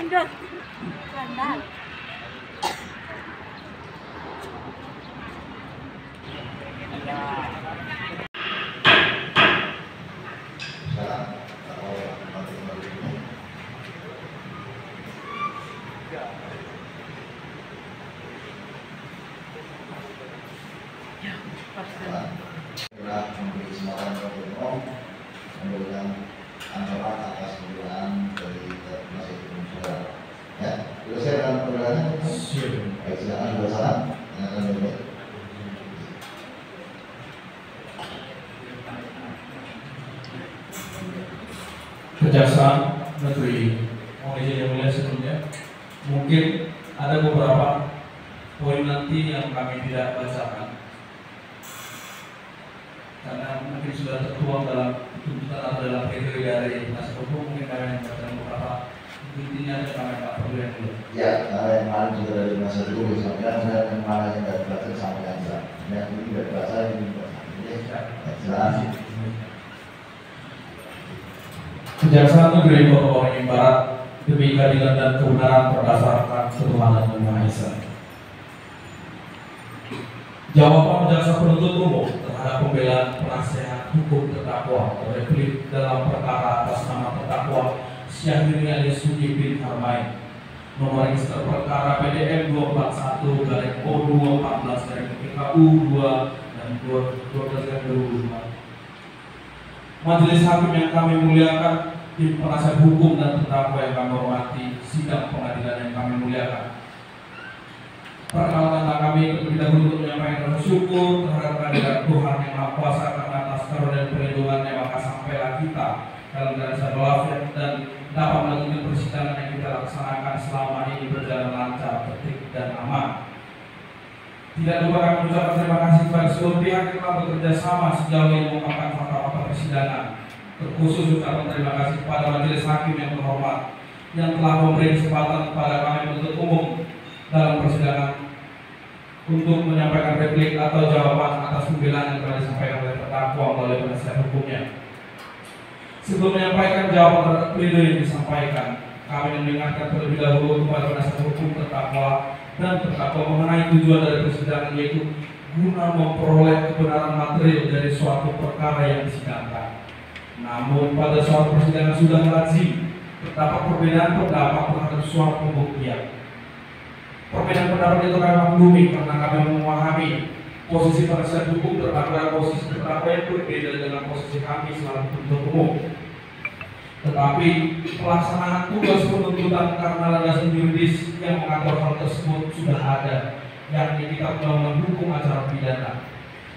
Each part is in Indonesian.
Lanjut. Benar. Memberi kesempatan kepada umum memberikan ancaman atas pembelaan dari penasihat hukum saudara. Ya, selesai dalam pembelaannya. Baik, silakan dua salam. Tanyakan dulu. Kejaksaan Negeri Malaysia yang mulia, sebelumnya mungkin ada beberapa poin nanti yang kami tidak bacakan karena mungkin sudah tertuang dalam tuntutan atau dalam kriteria dari penasihat hukum. Mungkin kami membacakan beberapa intinya dan kami tak perlu yang dulu. Ya, yang mana juga dari penasihat hukum disampaikan, dan yang mana yang tidak dibaca disampaikan. Yang ini tidak dibaca, ini dibaca. Silakan. Kejaksaan Negeri Kota Waringin Barat demi keadilan dan kebenaran berdasarkan ketuhanan Yang Maha Esa. Jawaban jaksa penuntut umum terhadap pembelaan penasihat hukum terdakwa replik dalam perkara atas nama terdakwa Syahrini alias Sugi bin Harmain, nomor register perkara PDM 241-O214-PKU 2 dan 12-2005. Majelis hakim yang kami muliakan, tim penasihat hukum dan terdakwa yang kami hormati, sidang pengadilan yang kami muliakan. Perkenalkanlah kami terlebih dahulu untuk menyampaikan rasa syukur terhadap kehadiran Tuhan Yang Maha Kuasa karena atas karunia dan perlindungannya maka sampailah kita dalam keadaan sehat walafiat dan dapat melanjutkan persidangan yang kita laksanakan selama ini berjalan lancar, tertib dan aman. Tidak lupa kami mengucapkan terima kasih kepada seluruh pihak yang telah bekerja sama sejauh ini mengungkapkan fakta-fakta persidangan. Terkhusus ucapan terima kasih kepada majelis hakim yang terhormat yang telah memberi kesempatan kepada kami penuntut umum dalam persidangan untuk menyampaikan replik atau jawaban atas pembelaan yang telah disampaikan oleh terdakwa melalui penasihat hukumnya. Sebelum menyampaikan jawaban terhadap pledoi yang disampaikan, kami mendengarkan terlebih dahulu kepada penasihat hukum terdakwa dan terdakwa mengenai tujuan dari persidangan, yaitu guna memperoleh kebenaran material dari suatu perkara yang disidangkan. Namun pada suatu persidangan sudah lazim terdapat perbedaan pendapat terhadap suatu pembuktian. Perbedaan pendapat itu kami maklumi karena kami memahami posisi penasihat hukum terdakwa, posisi terdakwa yang berbeda dengan posisi kami selaku penuntut umum. Tetapi pelaksanaan tugas penuntutan karena landasan yuridis yang mengatur hal tersebut sudah ada, yakni Kitab Undang-Undang Hukum Acara Pidana.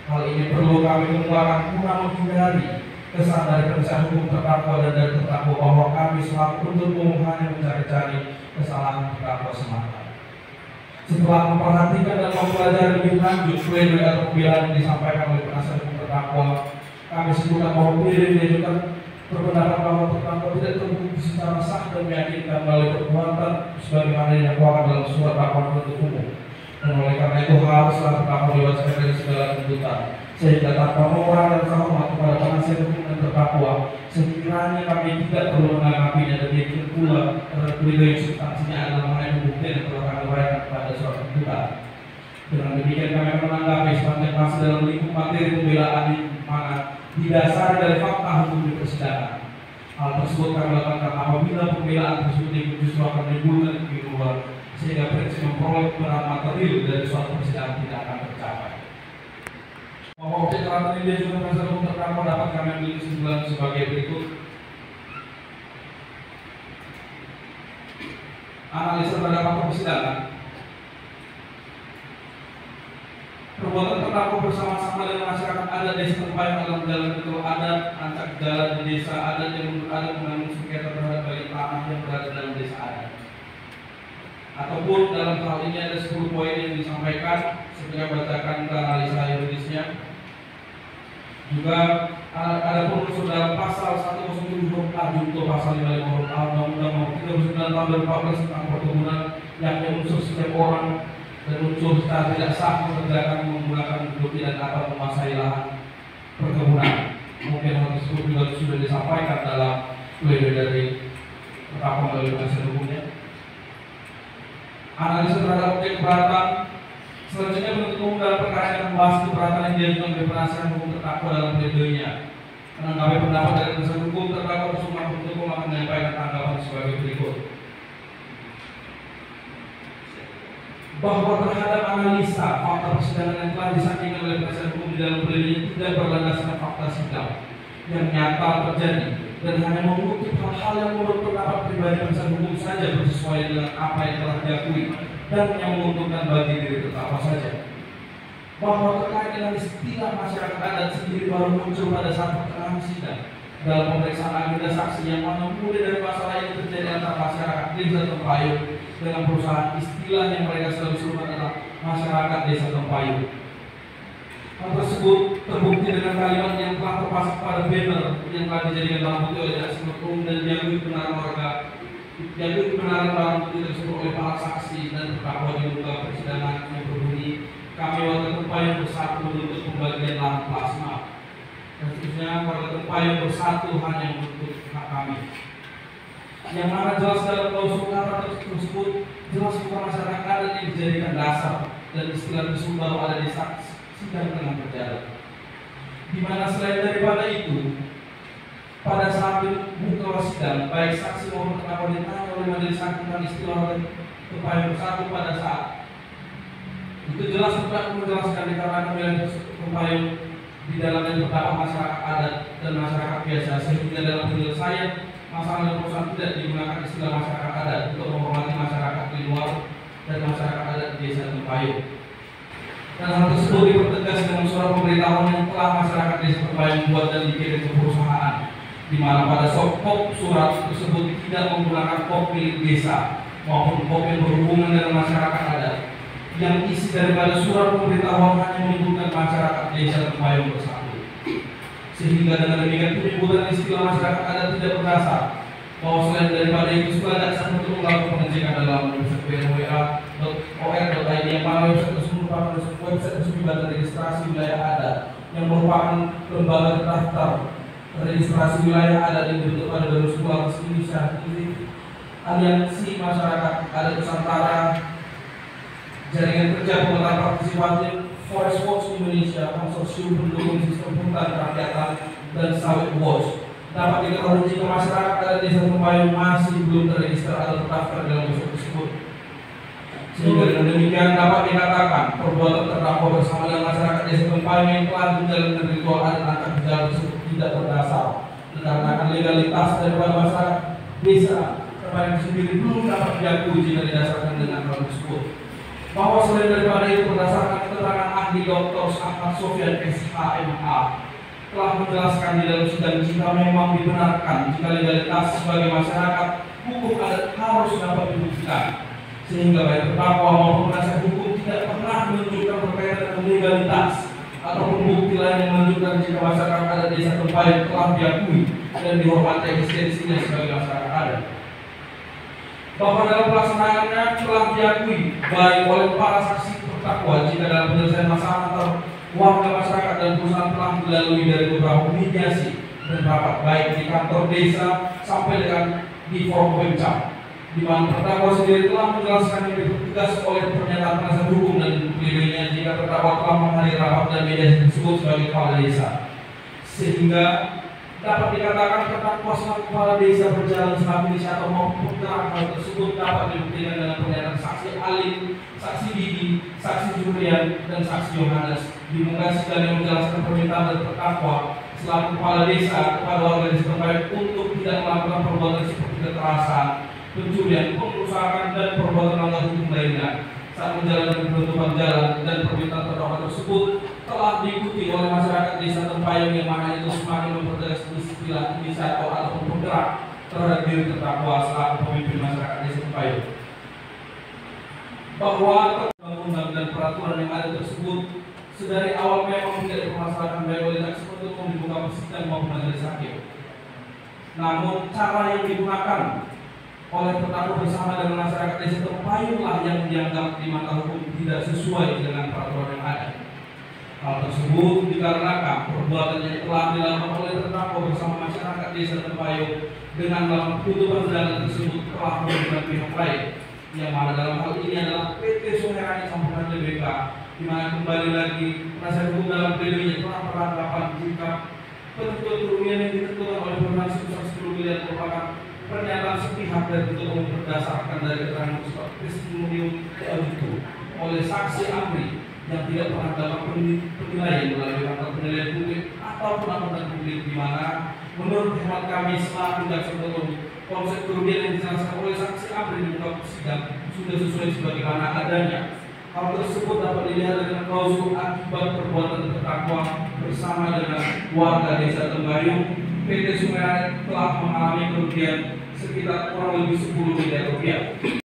Hal ini perlu kami kemukakan guna menghindari kesan dari penasihat hukum terdakwa dan dari terdakwa bahwa kami selaku penuntut umum hanya mencari-cari kesalahan terdakwa semata. Setelah memperhatikan dan mempelajari lebih lanjut pledoi atau pembelaan yang disampaikan oleh penasihat hukum terdakwa, kami simpulkan bahwa pledoi diajukan berpendapat bahwa terdakwa tidak terbukti secara sah dan meyakinkan melalui perbuatan sebagaimana yang didakwakan dalam surat dakwaan penuntut umum, dan oleh karena itu haruslah terdakwa dibebaskan dari segala tuntutan, sehingga tanpa mengurangi rasa hormat kepada penasihat hukum dan terdakwa, sekiranya kami tidak perlu menanggapinya. Demikian pula terhadap pledoi substansinya adalah mengenai pembuktian yang telah kami uraikan pada surat tuntutan. Dengan demikian kami akan menanggapi sepanjang masih dalam lingkup materi pembelaan di mana didasari dari fakta hukum di persidangan. Hal tersebut kami lakukan karena apabila pembelaan tersebut justru akan menimbulkan kekeliruan sehingga prinsip memperoleh kebenaran material dari suatu persidangan tidak akan tercapai. Bahwa objek keratan ini juga penasihat hukum terdakwa dapat kami ambil kesimpulan sebagai berikut. Analisa terhadap fakta persidangan. Perbuatan terdakwa bersama-sama dengan masyarakat adat desa tempat yang dalam jalan ketua adat, ancak jalan di desa adat yang menurut adat menanggung sengketa terhadap bagian tanah yang berada dalam desa adat. Ataupun dalam hal ini ada 10 poin yang disampaikan, saya bacakan ke analisa yuridisnya. Juga ada pun unsur dalam pasal 107 huruf A junto pasal 55 huruf A Undang-Undang Nomor 39 Tahun 2014 tentang perkebunan, yakni unsur setiap orang dan unsur secara tidak sah mengerjakan menggunakan bukti dan atau menguasai lahan perkebunan. Mungkin hal tersebut juga sudah disampaikan dalam pledoi dari terdakwa melalui penasihat hukumnya. Analisa terhadap objek keberatan. Selanjutnya penuntut umum dalam perkara yang membahas keberatan yang diajukan oleh penasihat hukum terdakwa dalam pledoi-nya. Menanggapi pendapat dari penasihat hukum terdakwa bersama penuntut umum akan menyampaikan tanggapan sebagai berikut. Bahwa terhadap analisa fakta persidangan yang telah disampaikan oleh penasihat hukum di dalam pledoi tidak berlandaskan fakta sidang yang nyata terjadi dan hanya mengutip hal-hal yang menurut pendapat pribadi penasihat hukum saja bersesuaian dengan apa yang telah diakui dan yang menguntungkan bagi diri terdakwa saja. Bahwa terkait dengan istilah masyarakat adat sendiri baru muncul pada saat pertengahan sidang dalam pemeriksaan agenda saksi yang mana mulai dari masalah yang terjadi antara masyarakat desa Tempayung dengan perusahaan istilah yang mereka selalu sebut adalah masyarakat desa Tempayung. Hal tersebut terbukti dengan kalimat yang telah terpasang pada banner yang telah dijadikan barang bukti oleh jaksa penuntut umum dan diakui kebenaran warga. Diakui kebenaran barang bukti tersebut oleh para saksi dan terdakwa di muka persidangan yang berbunyi, kami warga Tempayung bersatu menuntut pembagian lahan plasma. Dan seterusnya, warga Tempayung bersatu hanya menuntut hak kami. Yang mana jelas dalam klausul kata tersebut jelas bukan masyarakat adat yang dijadikan dasar dan istilah tersebut baru ada di saksi sidang tengah berjalan. Di mana selain daripada itu, pada saat buka sidang, baik saksi maupun terdakwa ditanya oleh majelis hakim tentang istilah Tempayung bersatu pada saat itu jelas terdakwa menjelaskan dikarenakan wilayah Tempayung di dalamnya terdapat masyarakat adat dan masyarakat biasa, sehingga dalam penyelesaian masalah yang perusahaan tidak digunakan istilah masyarakat adat untuk menghormati masyarakat di luar dan masyarakat adat di desa Tempayung. Dan hal tersebut dipertegas dengan surat pemberitahuan yang telah masyarakat desa Tempayung buat dan dikirim ke perusahaan, di mana pada kop surat tersebut tidak menggunakan kop milik desa maupun kop yang berhubungan dengan masyarakat adat. Yang isi daripada surat pemberitahuan hanya menyebutkan masyarakat desa Tempayung bersatu. Sehingga dengan demikian penyebutan istilah masyarakat adat tidak berdasar. Bahwa selain daripada itu setelah jaksa untuk melakukan pengecekan dalam website bnwa.or.id yang mana website tersebut merupakan website resmi badan registrasi wilayah adat yang merupakan lembaga terdaftar registrasi wilayah adat yang dibentuk pada 2010 atas inisiatif Aliansi Masyarakat Adat Nusantara, Jaringan Kerja Pemetaan Partisipatif, Forest Watch Indonesia, Konsorsium Pendukung Sistem Hutan Kerakyatan, dan Sawit Watch. Dapat diketahui jika masyarakat adat desa Tempayung masih belum terregister atau terdaftar dalam website tersebut. Sehingga dengan demikian dapat dikatakan perbuatan terdakwa bersama dengan masyarakat desa Tempayung yang telah menjalankan ritual adat angkat berjalan tersebut tidak berdasar, dikarenakan legalitas daripada masyarakat desa Tempayung sendiri belum dapat diakui jika didasarkan dengan hal tersebut. Bahwa selain daripada itu berdasarkan keterangan ahli Dr. Ahmad Sofyan SHMA telah menjelaskan di dalam sidang jika memang dibenarkan jika legalitas sebagai masyarakat hukum adat harus dapat dibuktikan, sehingga baik terdakwa maupun penasihat hukum tidak pernah menunjukkan berkaitan dengan legalitas atau bukti lain yang menunjukkan jika masyarakat adat desa Tempayung telah diakui dan dihormati eksistensinya sebagai masyarakat adat. Bahwa dalam pelaksanaannya telah diakui baik oleh para saksi terdakwa jika dalam penyelesaian masalah antar warga masyarakat dan perusahaan telah dilalui dari beberapa mediasi dan rapat baik di kantor desa sampai dengan di forum Pemcap, di mana terdakwa sendiri telah menjelaskan yang dipertegas oleh pernyataan penasihat hukum dan pledoi-nya jika terdakwa telah menghadiri rapat dan mediasi tersebut sebagai kepala desa, sehingga dapat dikatakan terdakwa selaku kepala desa berjalan sebagai inisiator maupun penggerak hal tersebut dapat dibuktikan dengan pernyataan saksi Alim, saksi Didi, saksi Julian, dan saksi Yohanes di muka sidang yang menjelaskan permintaan dari terdakwa selaku kepala desa kepada warga desa Tempayung untuk tidak melakukan perbuatan seperti kekerasan, pencurian, pengerusakan, dan perbuatan melanggar hukum lainnya saat menjalankan penutupan jalan, dan permintaan terdakwa tersebut telah diikuti oleh masyarakat desa Tempayung yang mana itu semakin mempertegas istilah inisiator ataupun penggerak terhadap diri terdakwa selaku pemimpin masyarakat desa Tempayung. Bahwa undang-undang dan peraturan yang ada tersebut sedari awal memang tidak dipermasalahkan baik oleh jaksa penuntut umum di muka persidangan maupun majelis hakim. Namun cara yang digunakan oleh terdakwa bersama dengan masyarakat desa Tempayung lah yang dianggap di mata hukum tidak sesuai dengan peraturan yang ada. Hal tersebut dikarenakan perbuatan yang telah dilakukan oleh terdakwa bersama masyarakat desa Tempayung dengan melakukan penutupan jalan tersebut telah merugikan pihak lain, yang mana dalam hal ini adalah PT Suherani Campuran TBK, di mana kembali lagi penasihat hukum dalam pledoi telah beranggapan jika penentuan kerugian yang ditentukan oleh pemohon sebesar 10 miliar merupakan pernyataan sepihak dan tidak umum berdasarkan dari keterangan testimonium itu oleh saksi ahli yang tidak pernah dapat penilaian melalui kantor penilaian publik ataupun akuntan publik, di mana menurut hemat kami selaku jaksa penuntut konsep kerugian yang dijelaskan oleh saksi ahli di muka persidangan sudah sesuai sebagaimana adanya. Hal tersebut dapat dilihat dengan klausul akibat perbuatan terdakwa bersama dengan warga desa Tembayung. PT Suherani telah mengalami kerugian sekitar kurang lebih 10 miliar rupiah.